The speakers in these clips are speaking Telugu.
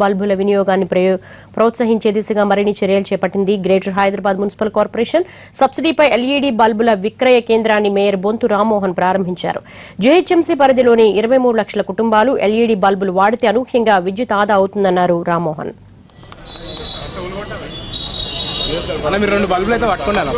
బల్బుల వినియోగాన్ని ప్రోత్సహించే దిశగా మరిన్ని చర్యలు చేపట్టింది గ్రేటర్ హైదరాబాద్ మున్సిపల్ కార్పొరేషన్. సబ్సిడీపై ఎల్ఈడీ బల్బుల విక్రయ కేంద్రాన్ని మేయర్ బొంతు రామ్మోహన్ ప్రారంభించారు. జీహెచ్ఎంసీ పరిధిలోని 23 లక్షల కుటుంబాలు ఎల్ఈడీ బల్బులు వాడితే అనూహ్యంగా విద్యుత్ ఆదా అవుతుందన్నారు రామ్మోహన్. మీరు 2 బల్బులు అయితే పట్టుకున్నాను.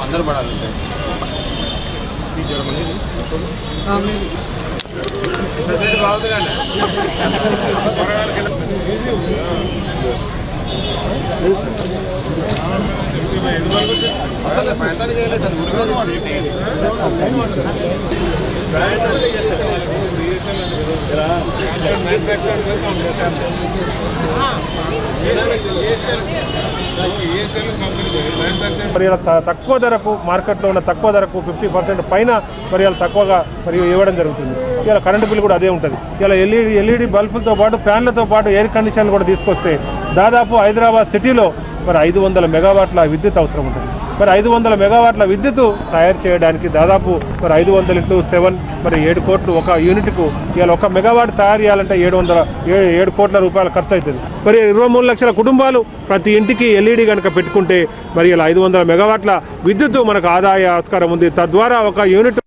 అందరూ పడాలంటే మరి తక్కువ ధరకు మార్కెట్లో ఉన్న తక్కువ ధరకు 50% పైన మరి తక్కువగా మరి ఇవ్వడం జరుగుతుంది. ఇలా కరెంటు బిల్ కూడా అదే ఉంటుంది. ఇలా ఎల్ఈడి బల్బులతో పాటు ఫ్యాన్లతో పాటు ఎయిర్ కండిషన్లు కూడా తీసుకొస్తే దాదాపు హైదరాబాద్ సిటీలో మరి 500 మెగావాట్ల విద్యుత్ అవసరం ఉంటుంది. మరి 500 మెగావాట్ల విద్యుత్ తయారు చేయడానికి దాదాపు మరి 500 × 7 మరి 7 కోట్లు ఒక యూనిట్కు. ఇలా 1 మెగావాట్ తయారు చేయాలంటే 7 కోట్ల రూపాయలు ఖర్చు అవుతుంది. మరి 23 లక్షల కుటుంబాలు ప్రతి ఇంటికి ఎల్ఈడి కనుక పెట్టుకుంటే మరి ఇలా 500 మెగావాట్ల విద్యుత్ మనకు ఆదాయ ఆస్కారం ఉంది. తద్వారా ఒక యూనిట్